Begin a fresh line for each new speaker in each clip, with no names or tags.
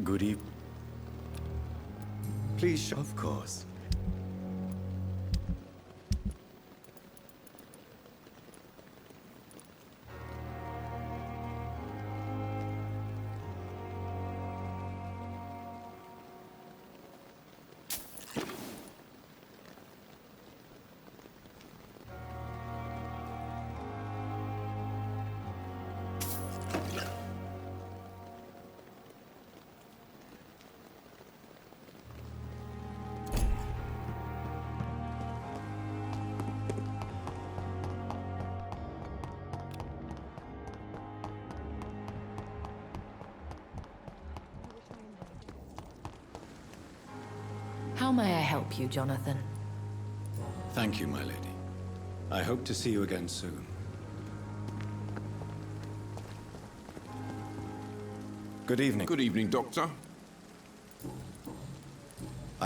Good evening. Please, of course.
How may I help you, Jonathan?
Thank you, my lady. I hope to see you again soon. Good evening.
Good evening, Doctor.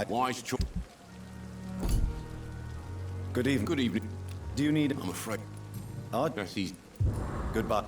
Wise choice.
Good evening.
Good evening.
Do you need...
I'm afraid.
Ah,
Yes, he's...
goodbye.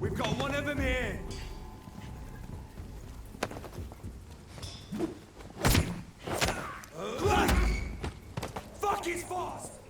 We've got one of them here. Fuck, he's fast.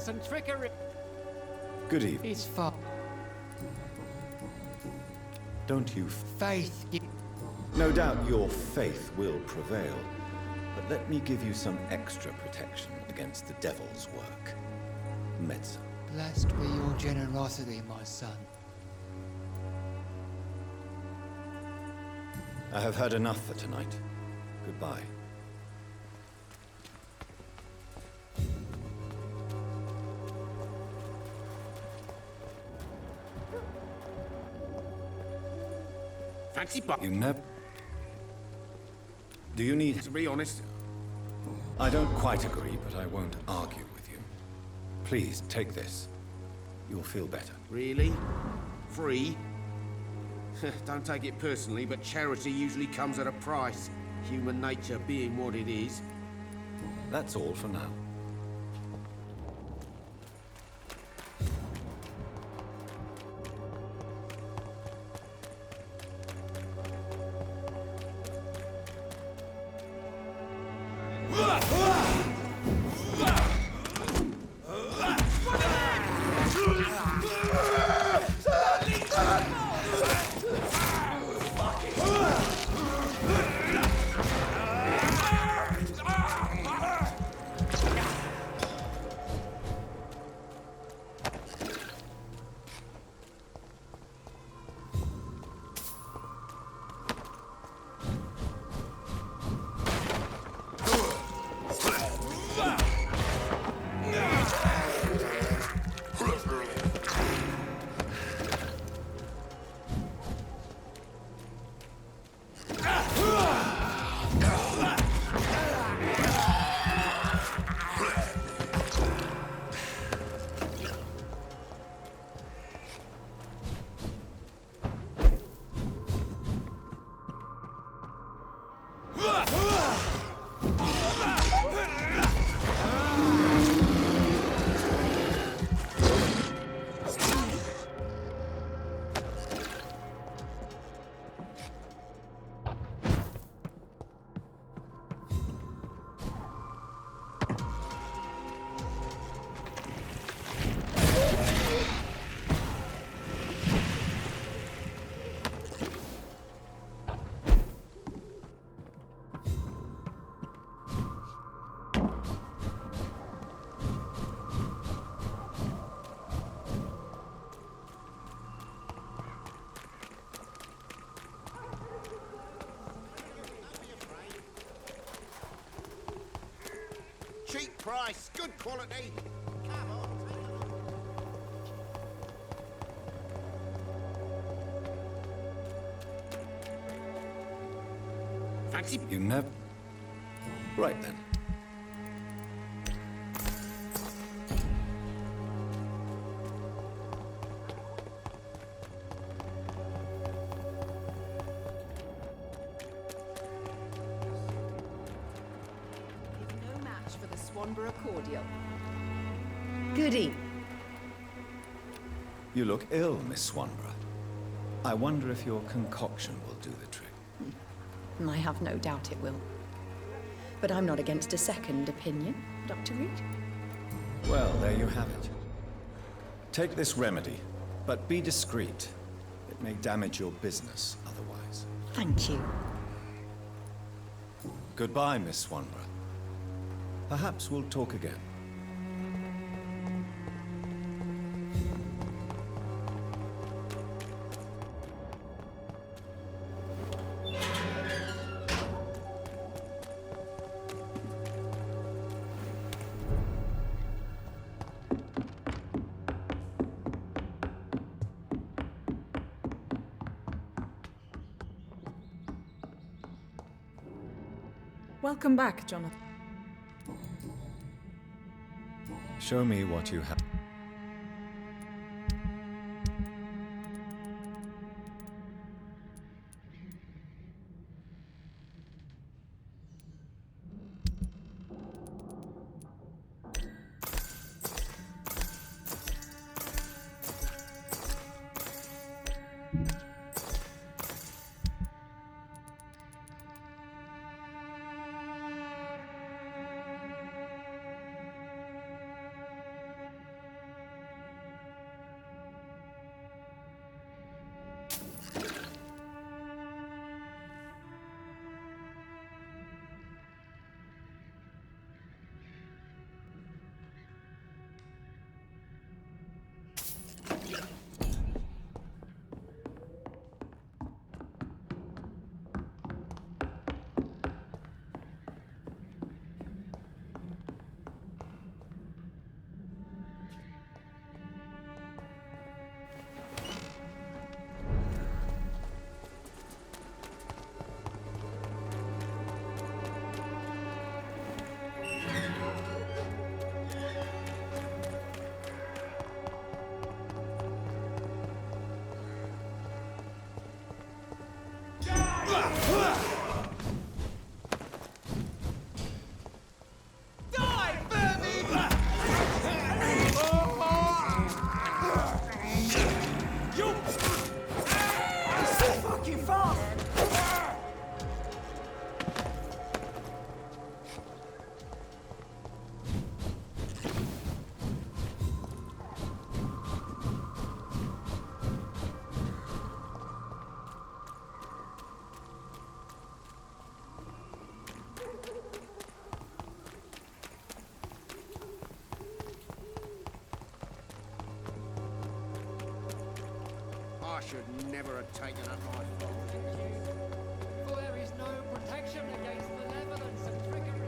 some trickery.
Good evening.
It's for
Don't you...
faith.
No doubt your faith will prevail. But let me give you some extra protection against the devil's work. Medicine.
Blessed be your generosity, my son.
I have had enough for tonight. Goodbye.
Fancy but
You never... Do you need...
to be honest,
I don't quite agree, but I won't argue with you. Please, take this. You'll feel better.
really? Free? Don't take it personally, but charity usually comes at a price. Human nature being what it is.
That's all for now.
Cheap price, good quality. Fancy
You never... Right then.
No match for the Swanborough cordial.
Goody.
You look ill, Miss Swanborough. I wonder if your concoction will do the trick.
I have no doubt it will. But I'm not against a second opinion, Dr. Reed.
Well, there you have it. Take this remedy, but be discreet. It may damage your business otherwise.
Thank you.
Goodbye, Miss Swanborough. Perhaps we'll talk again.
Welcome back, Jonathan.
Show me what you have.
I should never have taken up my phone.
For there is no protection against malevolence and trickery.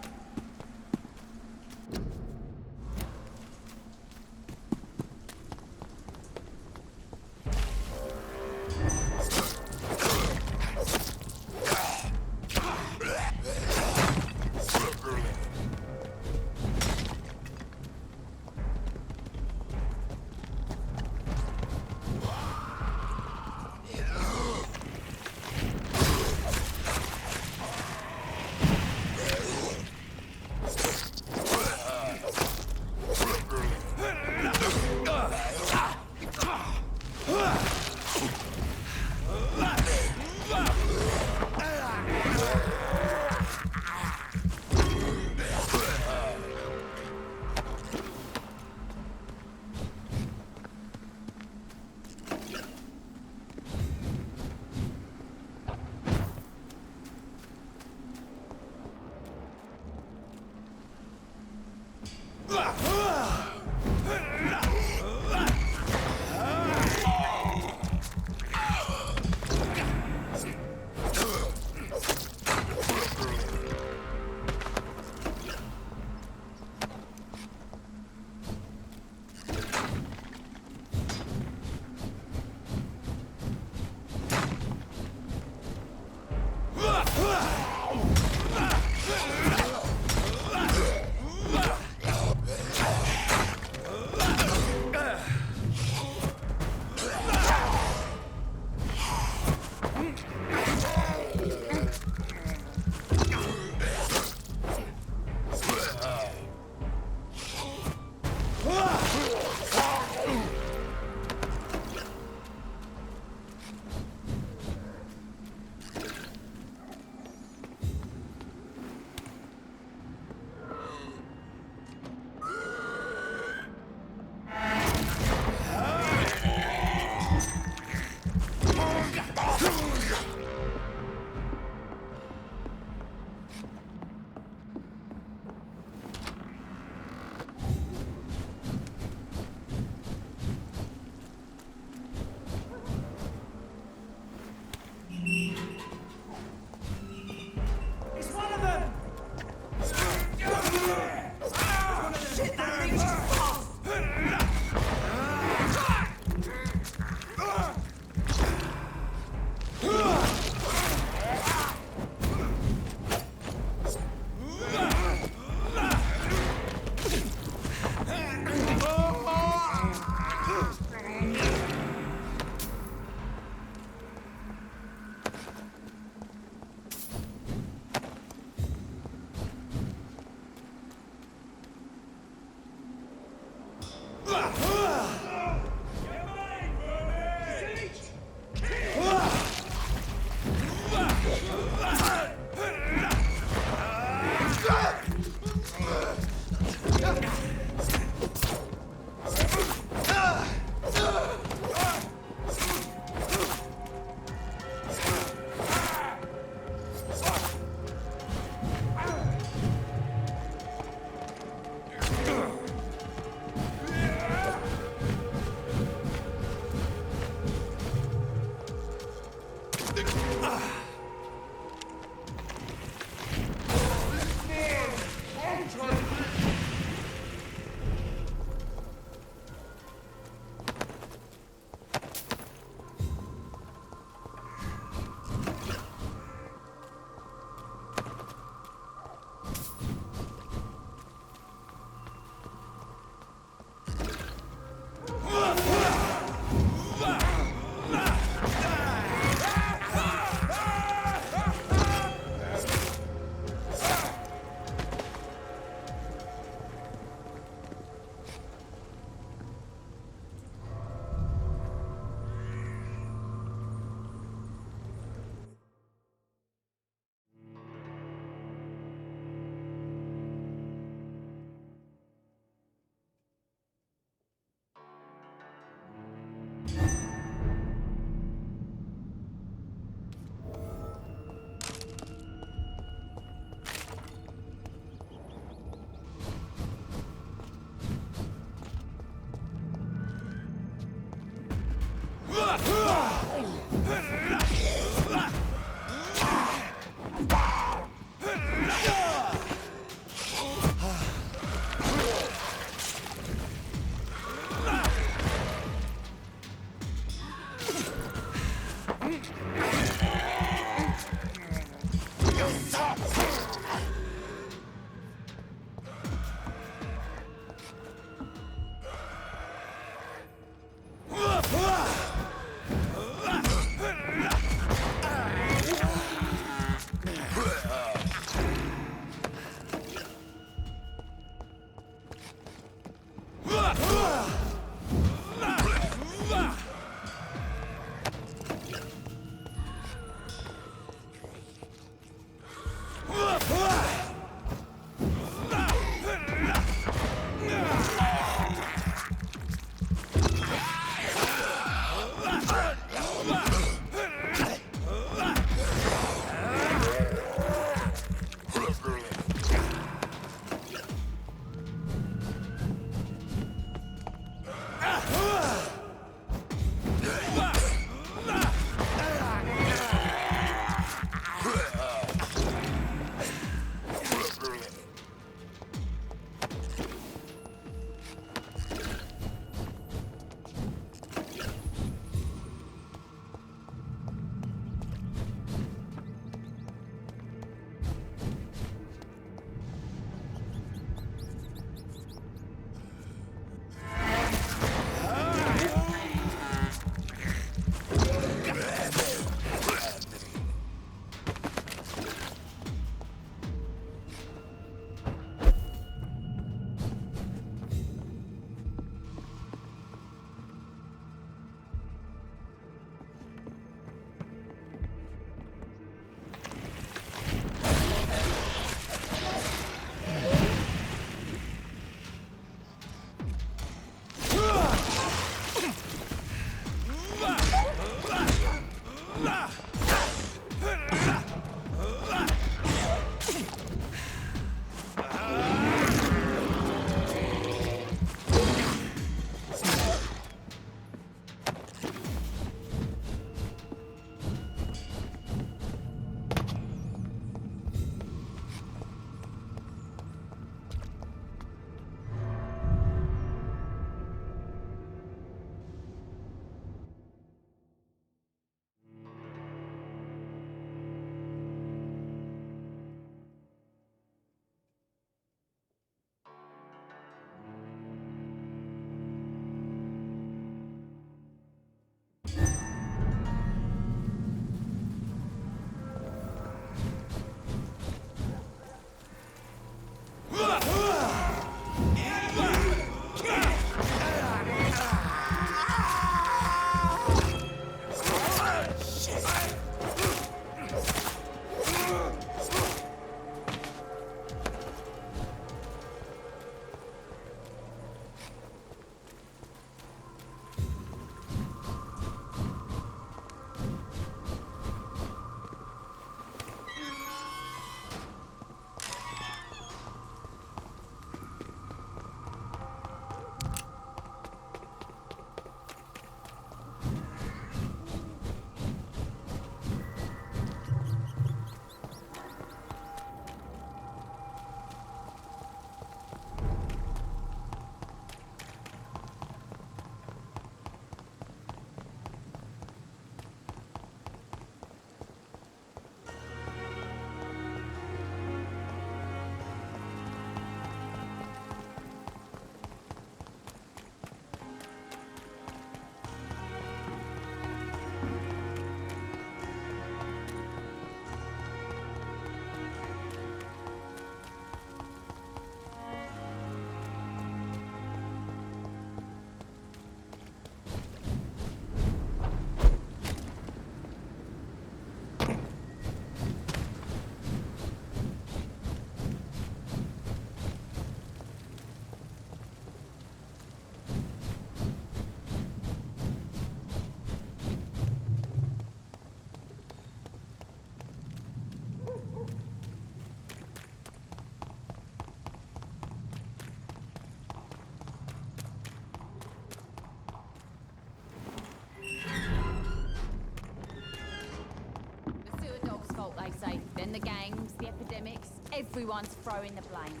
fault, they say. Then the gangs, the epidemics, everyone's throwing the blame.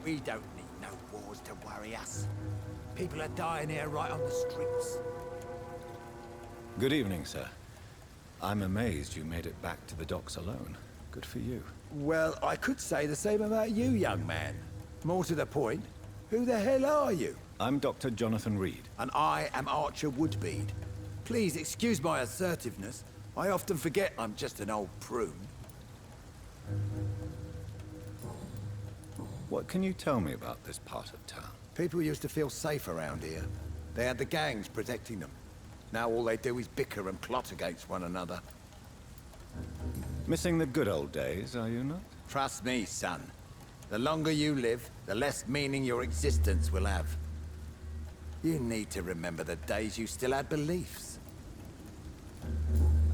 We don't need no wars to worry us. People are dying here right on the streets.
Good evening, sir. I'm amazed you made it back to the docks alone. Good for you.
Well, I could say the same about you, young man. More to the point, who the hell are you?
I'm Dr. Jonathan Reed.
And I am Archer Woodbead. Please excuse my assertiveness. I often forget I'm just an old prune.
What can you tell me about this part of town?
People used to feel safe around here. They had the gangs protecting them. Now all they do is bicker and plot against one another.
Missing the good old days, are you not?
Trust me, son. The longer you live, the less meaning your existence will have. You need to remember the days you still had beliefs.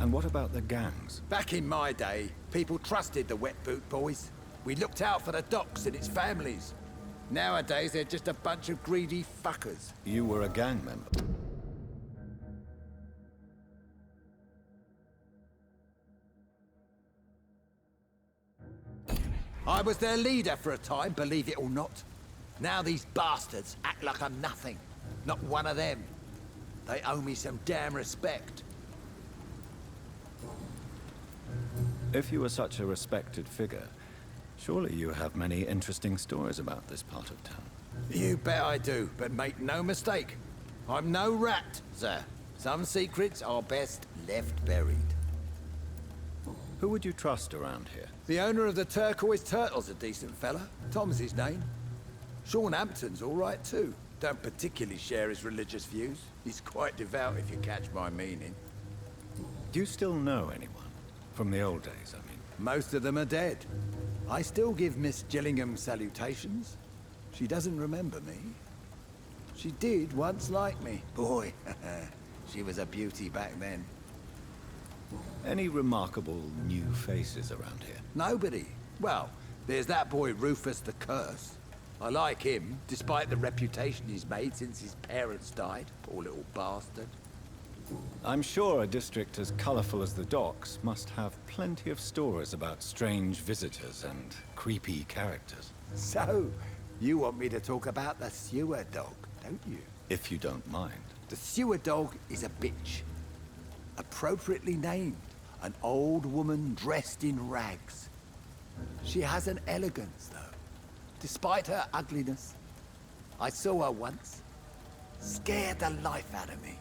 And what about the gangs?
Back in my day, people trusted the wet boot boys. We looked out for the docks and its families. Nowadays, they're just a bunch of greedy fuckers.
You were a gang member.
I was their leader for a time, believe it or not. Now these bastards act like I'm nothing. Not one of them. They owe me some damn respect.
If you were such a respected figure, surely you have many interesting stories about this part of town.
You bet I do, but make no mistake. I'm no rat, sir. Some secrets are best left buried.
Who would you trust around here?
The owner of the Turquoise Turtle's a decent fella. Tom's his name. Sean Hampton's all right too. Don't particularly share his religious views. He's quite devout, if you catch my meaning.
Do you still know anyone? From the old days, I mean.
Most of them are dead. I still give Miss Gillingham salutations. She doesn't remember me. She did once like me. Boy, she was a beauty back then.
Any remarkable new faces around here?
Nobody. Well, there's that boy Rufus the Curse. I like him, despite the reputation he's made since his parents died. Poor little bastard.
I'm sure a district as colorful as the docks must have plenty of stories about strange visitors and creepy characters.
So, you want me to talk about the sewer dog, don't you?
If you don't mind.
The sewer dog is a bitch. Appropriately named. An old woman dressed in rags. She has an elegance, though. Despite her ugliness. I saw her once. Scared the life out of me.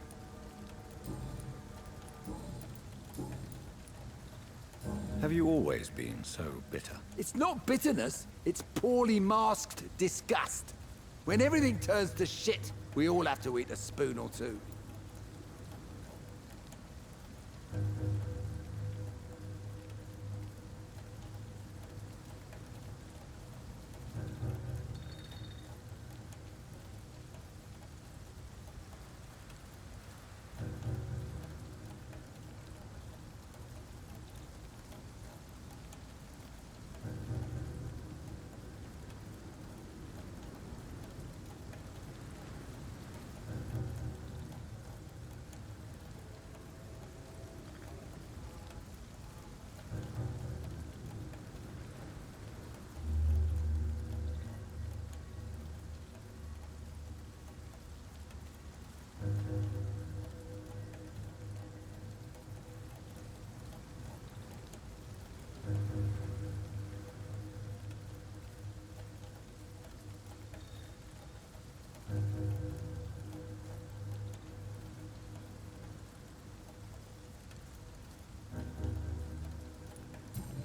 Have you always been so bitter?
It's not bitterness, it's poorly masked disgust. When everything turns to shit, we all have to eat a spoon or two.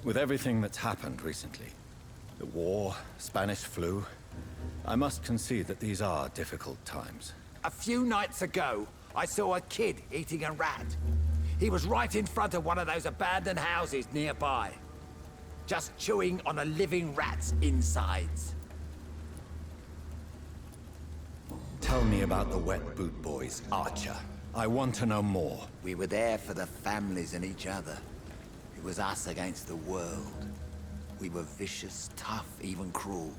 With everything that's happened recently, the war, Spanish flu, I must concede that these are difficult times.
A few nights ago, I saw a kid eating a rat. He was right in front of one of those abandoned houses nearby. Just chewing on a living rat's insides.
Tell me about the Wet Boot Boys, Archer. I want to know more.
We were there for the families and each other. It was us against the world. We were vicious, tough, even cruel.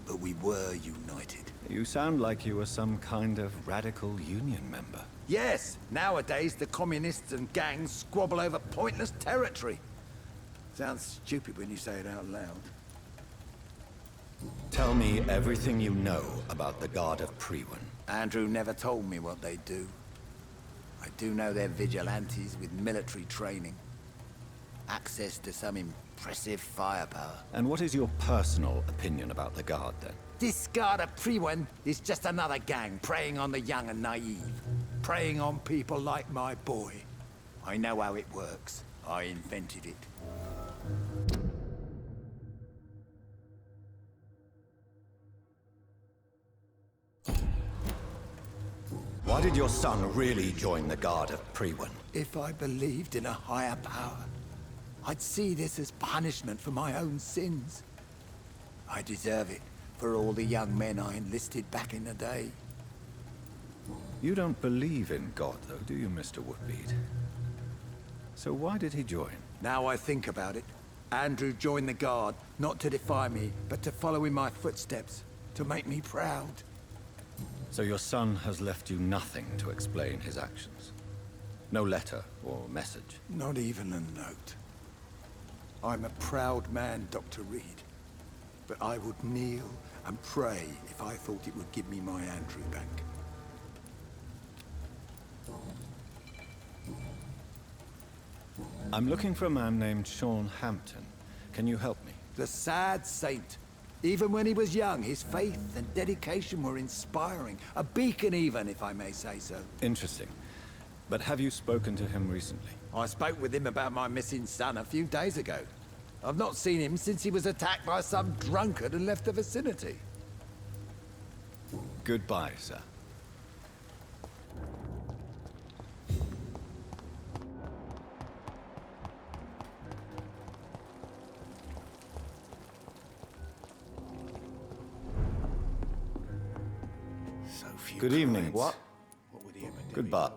But we were united.
You sound like you were some kind of radical union member.
Yes, nowadays the communists and gangs squabble over pointless territory. Sounds stupid when you say it out loud.
Tell me everything you know about the Guard of Priwen.
Andrew never told me what they do. I do know they're vigilantes with military training. Access to some impressive firepower.
And what is your personal opinion about the Guard, then?
This Guard of Priwen is just another gang preying on the young and naive. Preying on people like my boy. I know how it works. I invented it.
Why did your son really join the Guard of Priwen?
If I believed in a higher power, I'd see this as punishment for my own sins. I deserve it for all the young men I enlisted back in the day.
You don't believe in God, though, do you, Mr. Woodbead? So why did he join?
Now I think about it, Andrew joined the Guard, not to defy me, but to follow in my footsteps, to make me proud.
So your son has left you nothing to explain his actions? No letter or message?
Not even a note. I'm a proud man, Dr. Reed. But I would kneel and pray if I thought it would give me my Andrew back.
I'm looking for a man named Sean Hampton. Can you help me?
The sad saint. Even when he was young, his faith and dedication were inspiring. A beacon even, if I may say so.
Interesting. But have you spoken to him recently?
I spoke with him about my missing son a few days ago. I've not seen him since he was attacked by some drunkard and left the vicinity.
Goodbye, sir. Good evening. What? Goodbye.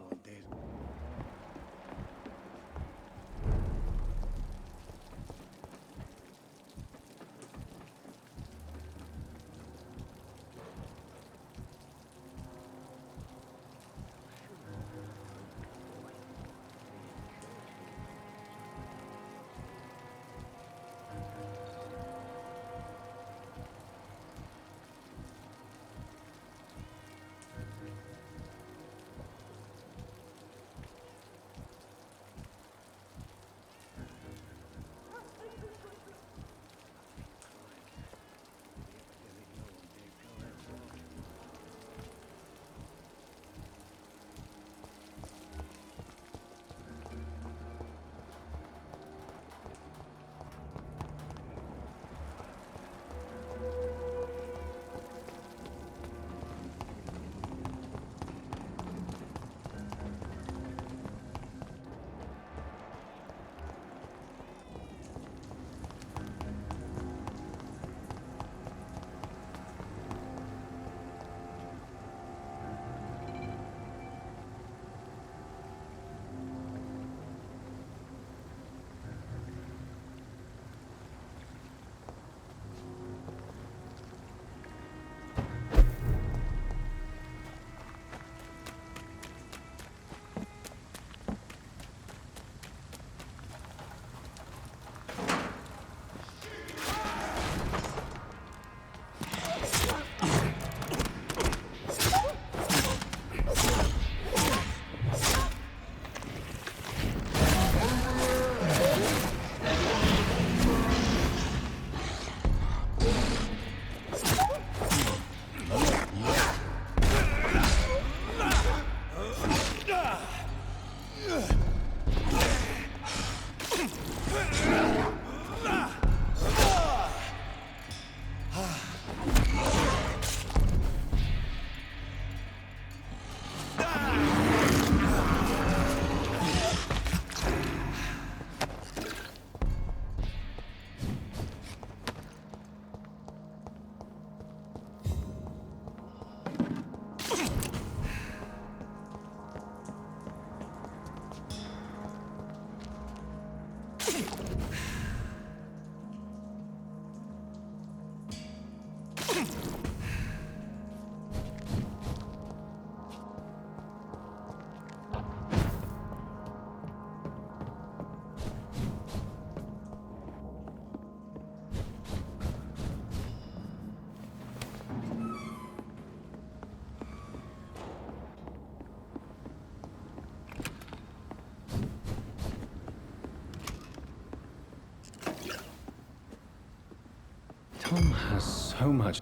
Tom has so much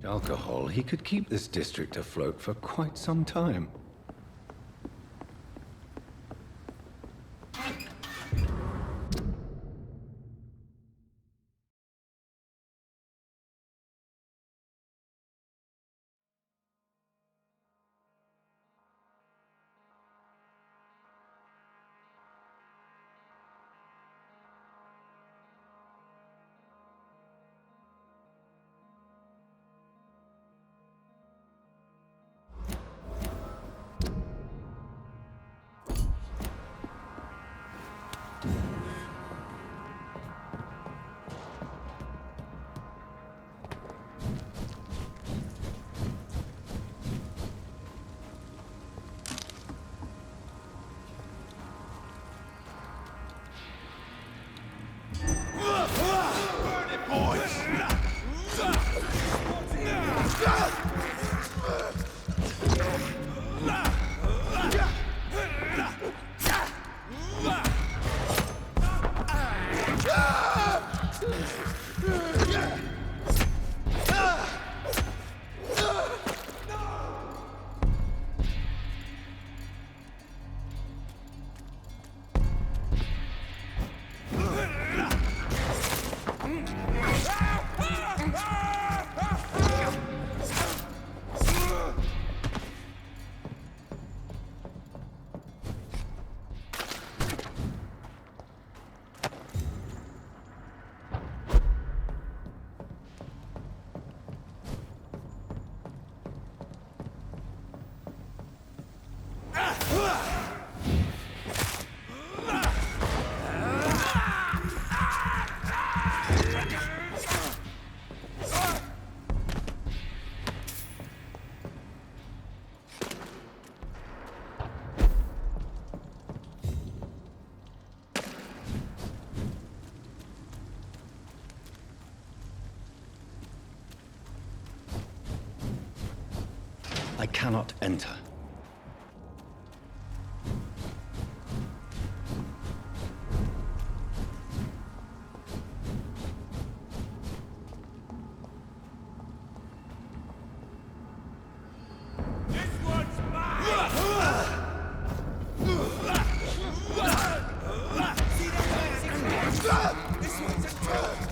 alcohol, he could keep this district afloat for quite some time. I cannot enter.
This one's mine! See that? This one's a turn!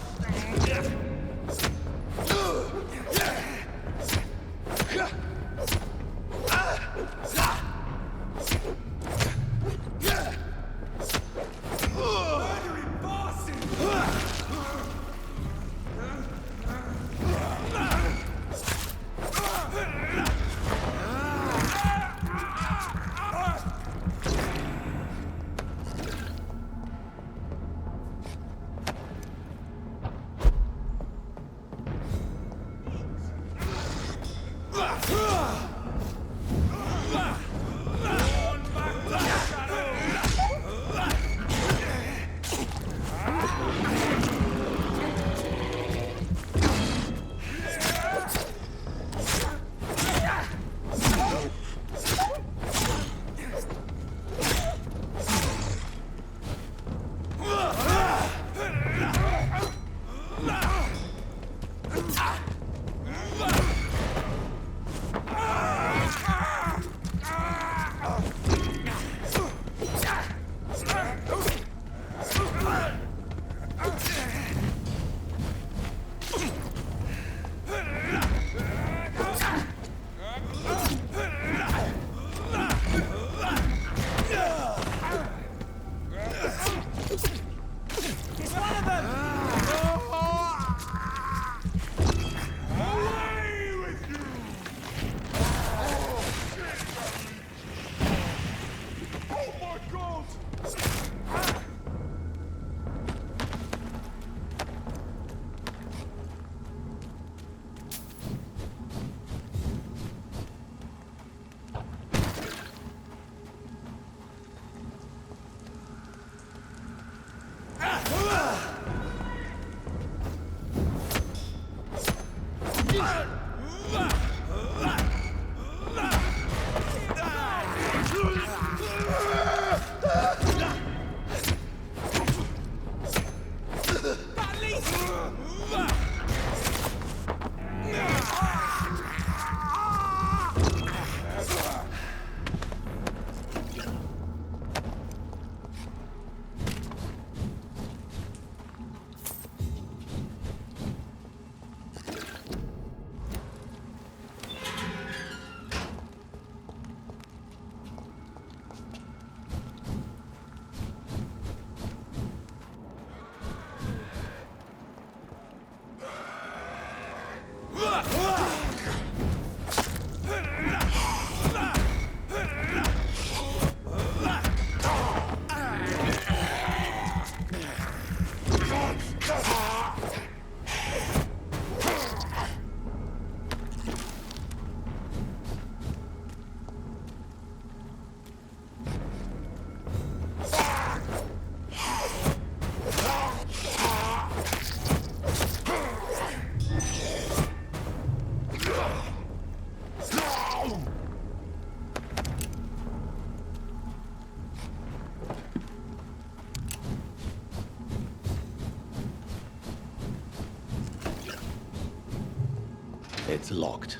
It's locked.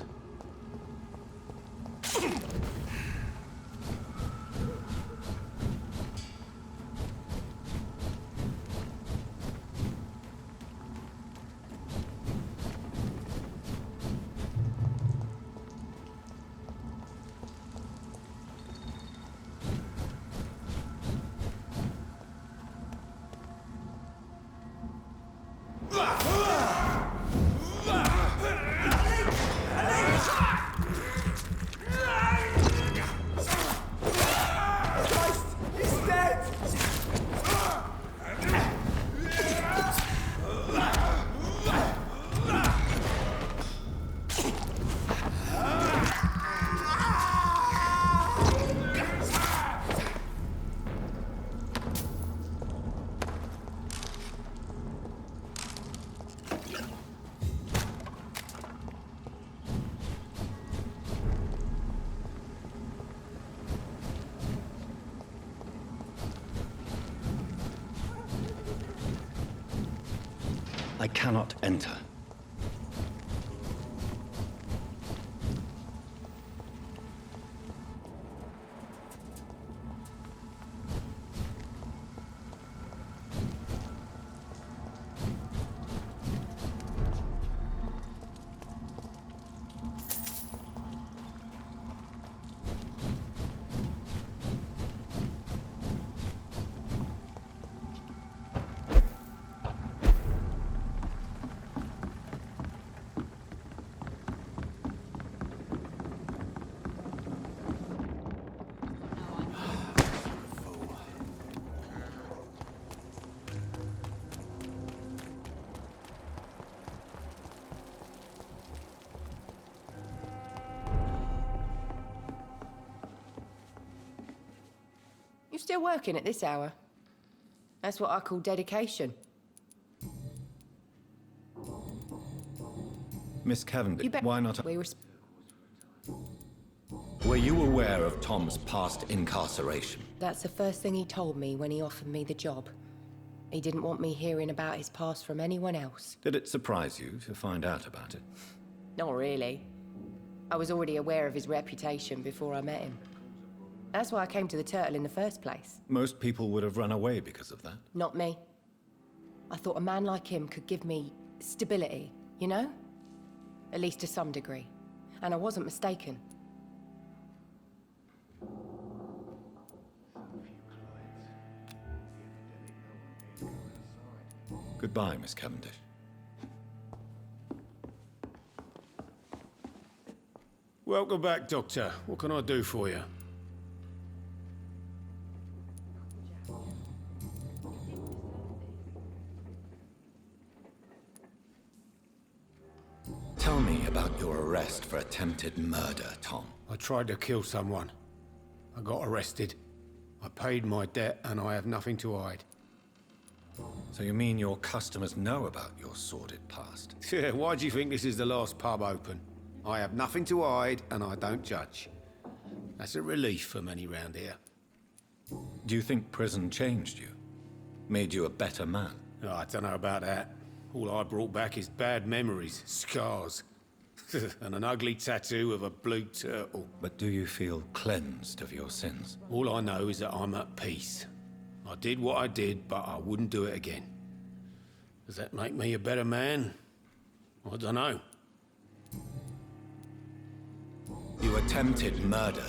I cannot enter.
You still working at this hour? That's what I call dedication.
Miss Cavendish, why not?
We were...
Were you aware of Tom's past incarceration?
That's the first thing he told me when he offered me the job. He didn't want me hearing about his past from anyone else.
Did it surprise you to find out about it?
Not really. I was already aware of his reputation before I met him. That's why I came to the Turtle in the first place.
Most people would have run away because of that.
Not me. I thought a man like him could give me stability, you know? At least to some degree. And I wasn't mistaken.
Goodbye, Miss Cavendish.
Welcome back, Doctor. What can I do for you?
Tell me about your arrest for attempted murder, Tom.
I tried to kill someone. I got arrested. I paid my debt and I have nothing to hide.
So you mean your customers know about your sordid past?
Yeah, why do you think this is the last pub open? I have nothing to hide and I don't judge. That's a relief for many round here.
Do you think prison changed you? Made you a better man?
Oh, I don't know about that. All I brought back is bad memories, scars, and an ugly tattoo of a blue turtle.
But do you feel cleansed of your sins?
All I know is that I'm at peace. I did what I did, but I wouldn't do it again. Does that make me a better man? I don't know.
You attempted murder.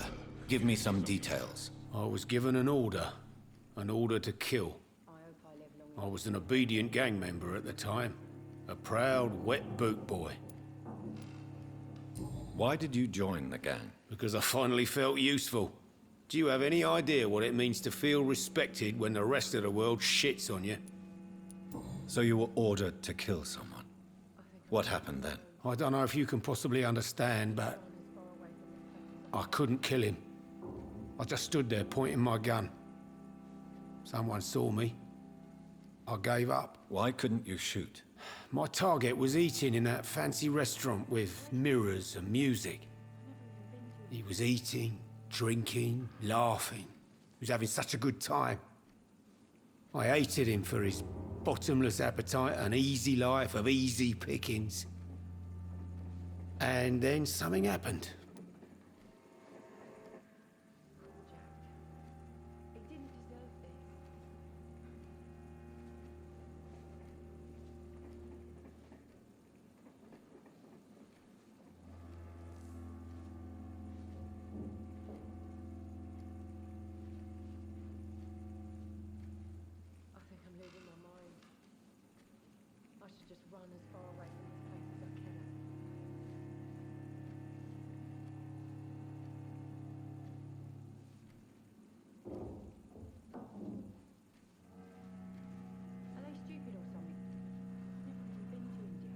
Give me some details.
I was given an order to kill. I was an obedient gang member at the time. A proud, wet boot boy.
Why did you join the gang?
Because I finally felt useful. Do you have any idea what it means to feel respected when the rest of the world shits on you?
So you were ordered to kill someone. What happened then?
I don't know if you can possibly understand, but I couldn't kill him. I just stood there pointing my gun. Someone saw me. I gave up.
Why couldn't you shoot?
My target was eating in that fancy restaurant with mirrors and music. He was eating, drinking, laughing. He was having such a good time. I hated him for his bottomless appetite and easy life of easy pickings. And then something happened.
He didn't deserve this. I think I'm losing my mind. I should just run as far away from this place as I can. Are they stupid or something? I've never even been to India.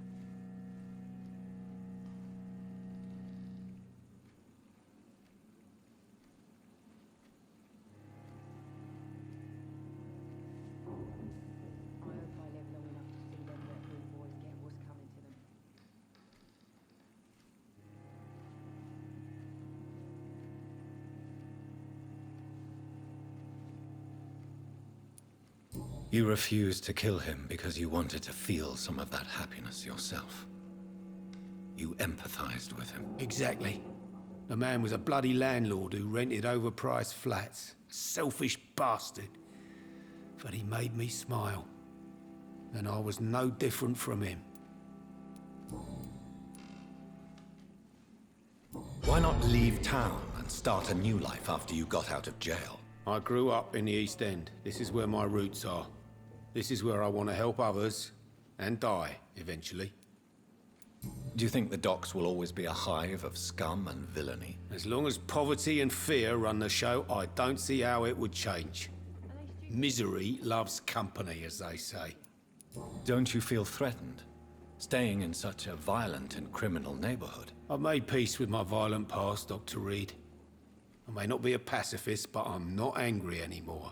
I hope I live long enough to see them Red Bull boys get what's coming to them.
You refused to kill him because you wanted to feel some of that happiness yourself. You empathized with him.
Exactly. The man was a bloody landlord who rented overpriced flats. Selfish bastard. But he made me smile. And I was no different from him.
Why not leave town and start a new life after you got out of jail?
I grew up in the East End. This is where my roots are. This is where I want to help others and die, eventually.
Do you think the docks will always be a hive of scum and villainy?
As long as poverty and fear run the show, I don't see how it would change. Misery loves company, as they say.
Don't you feel threatened, staying in such a violent and criminal neighborhood?
I've made peace with my violent past, Dr. Reed. I may not be a pacifist, but I'm not angry anymore.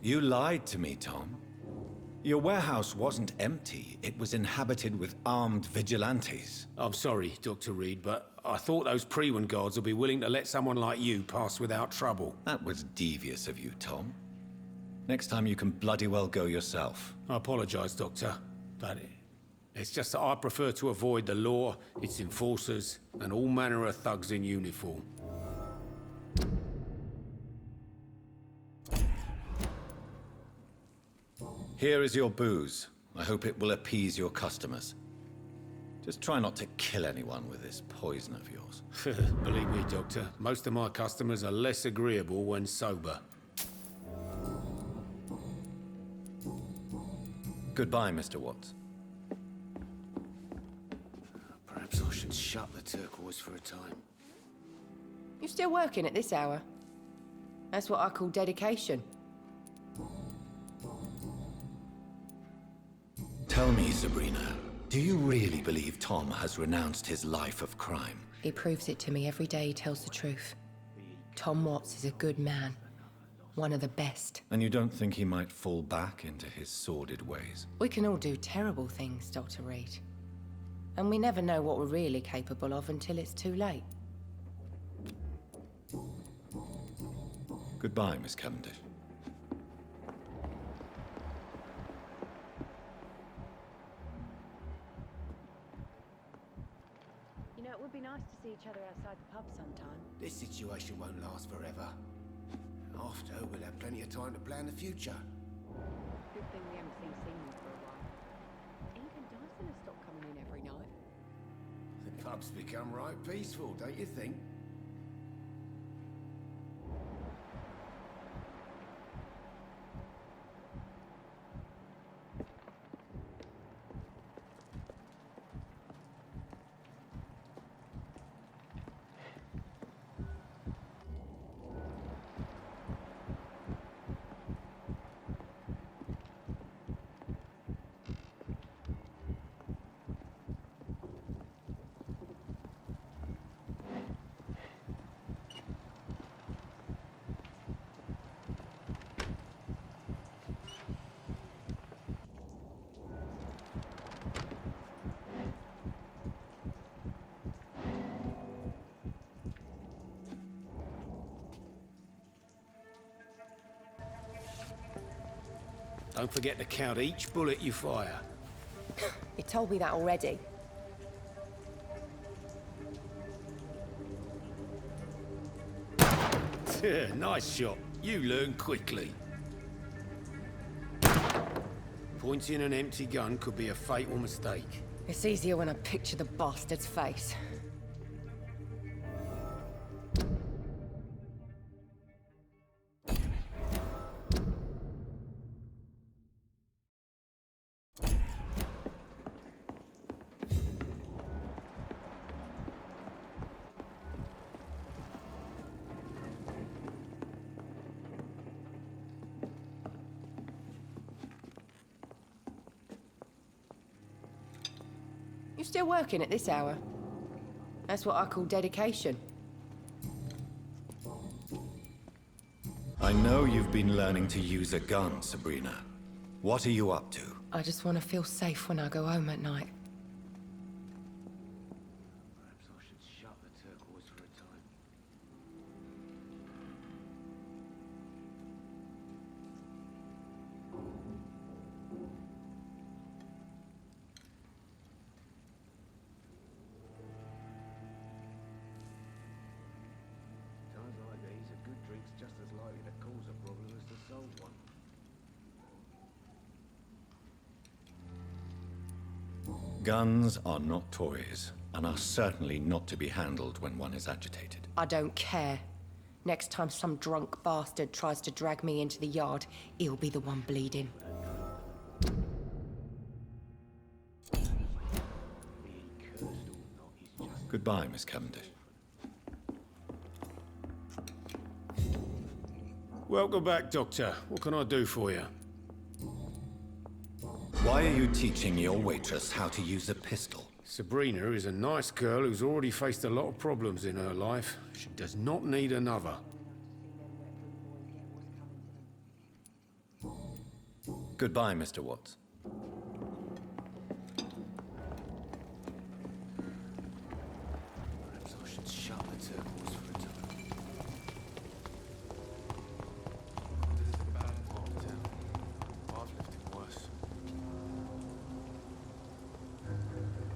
You lied to me, Tom. Your warehouse wasn't empty. It was inhabited with armed vigilantes.
I'm sorry, Dr. Reed, but I thought those Prewen guards would be willing to let someone like you pass without trouble.
That was devious of you, Tom. Next time you can bloody well go yourself.
I apologize, Doctor, but it's just that I prefer to avoid the law, its enforcers, and all manner of thugs in uniform.
Here is your booze. I hope it will appease your customers. Just try not to kill anyone with this poison of yours.
Believe me, Doctor, most of my customers are less agreeable when sober.
Goodbye, Mr. Watts.
Perhaps I should shut the turquoise for a time.
You still working at this hour? That's what I call dedication.
Tell me, Sabrina, do you really believe Tom has renounced his life of crime?
He proves it to me every day he tells the truth. Tom Watts is a good man. One of the best.
And you don't think he might fall back into his sordid ways?
We can all do terrible things, Dr. Reed. And we never know what we're really capable of until it's too late.
Goodbye, Miss Cavendish.
You know, it would be nice to see each other outside the pub sometime.
This situation won't last forever. After, we'll have plenty of time to plan the future.
Good thing we haven't seen Seymour for a while. Even Dyson has stopped coming in every night.
The pub's become right peaceful, don't you think? Don't forget to count each bullet you fire.
You told me that already.
Nice shot. You learn quickly. Pointing an empty gun could be a fatal mistake.
It's easier when I picture the bastard's face. You still working at this hour? That's what I call dedication.
I know you've been learning to use a gun, Sabrina. What are you up to?
I just want to feel safe when I go home at night.
Perhaps I should shut the turquoise for a time. Times like these, a good drink's just as likely to cause a problem as to solve one.
Guns are not toys, and are certainly not to be handled when one is agitated.
I don't care. Next time some drunk bastard tries to drag me into the yard, he'll be the one bleeding.
Goodbye, Miss Cavendish.
Welcome back, Doctor. What can I do for you?
Why are you teaching your waitress how to use a pistol?
Sabrina is a nice girl who's already faced a lot of problems in her life. She does not need another.
Goodbye, Mr. Watts.
Perhaps I should shut the turquoise